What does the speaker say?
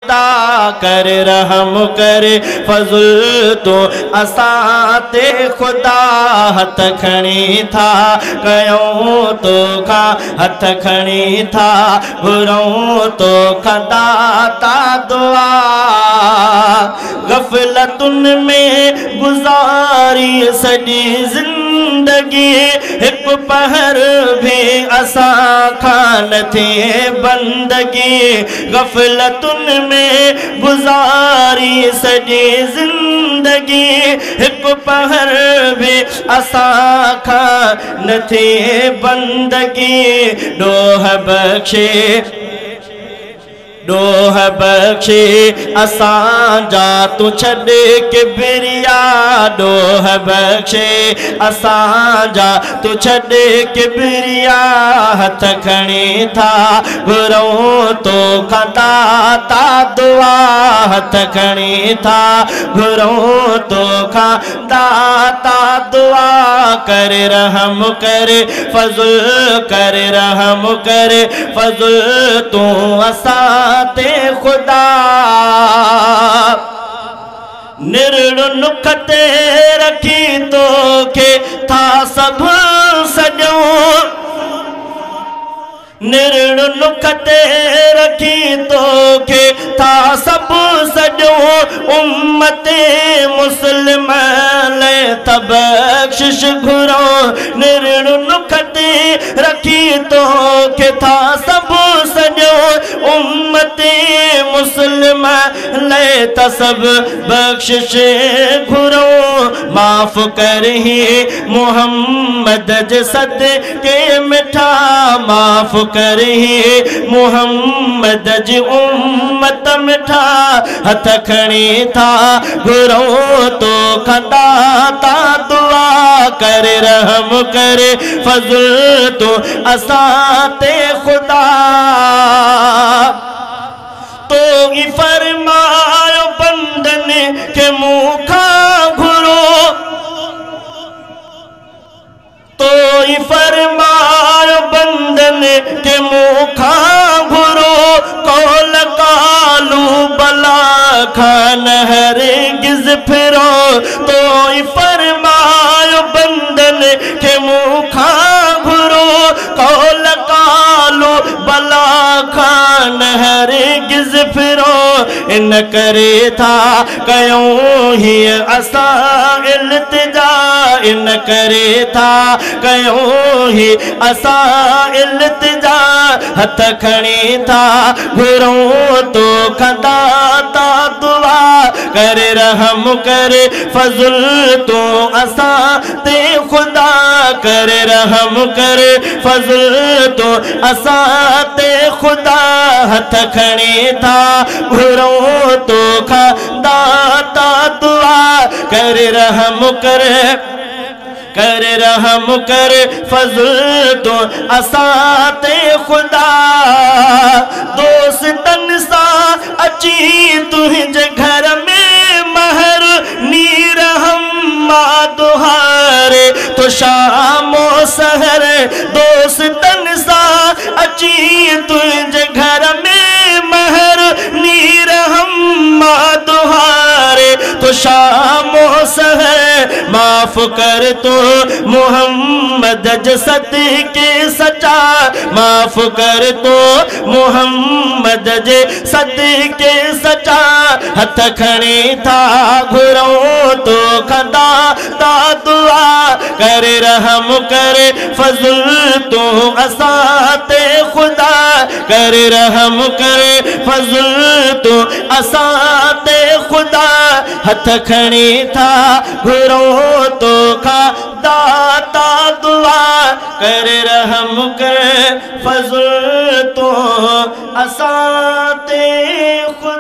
कर रहम कर फज़ल तो असां ते खुदा हथ खणी था कयूं तो खा हथ खणी था घुरूं तो दाता दुआ गफ़लतुन में गुज़ारी सॼी ज़िंदगी एक पहर भी असां खान थे बंदगी गफ़लतुन में गुज़ारी सॼी ज़िंदगी एक पहर भी असां खान थे बंदगी डोह बख्शे असां जा तू छॾ किबरिया डोह बख्शे असां जा तू छॾ किबरिया हथ खणी था घुरूं तो दाता दुआ हथ खणी था घुरूं तो दाता दुआ कर रहम कर फज़ल कर रहम कर फज़ल तू असां ते खुदा निर्णु नुख ते रखी तो के था सब सॼो निर्णु नुख ते रखी तो के था सब सॼो उम्मते मुस्लिम ले बख्शिश घुरो निर्णु नुख ते रखी तो के था सब सॼो उम्मते मुस्लिम ले सब बख्शिश घुरो माफ़ कर ही मोहम्मद जे सदके मिठा माफ़ कर ही मोहम्मद जी उम्मत मिठा हथ खणी था घुरूं तो दाता दुआ कर रहम कर फज़ल तो असां ते खुदा तो ई फरमायो बंदन के मुखा घुरो तो ई फरमायो बंदन के मुखा घुरो कौल कालू बला खान हरगिज़ फिरो तो ई फरमायो बंदन के मुखा घुरो कौल कालू बला खान हरगिज़ फिरो इन करे था कयूं ही असां इल्तिजा इन करे था कयूं ही असां इल्तिजा हथ खणी था घुरूं तो दाता दुआ कर रहम कर फज़ल तो असां ते खुदा कर रहम कर फज़ल तो असां ते खुदा हथ खणी था घुरूं तो दाता दुआ कर रहम कर फज़ल तो असां ते खुदा दोस्तन सां अची तुंहिंजे घर में महर नीर हम दुहारे तो शामो सहर दोस्तन सां अची तुंहिंजे घर में महर नीर हम दुहारे तो शामो सहर माफ कर तो मोहम्मद ज सदके सचा माफ कर तो मोहम्मद जे सदके सचा हथ खणी था घुरूं तो दाता दुआ कर रहम कर फज़ल तो असां ते खुदा कर रहम कर फज़ल तो असां ते खुदा हथ खणी था घुरूं तो दाता दुआ कर रहम कर फज़ल तो असां ते खुदा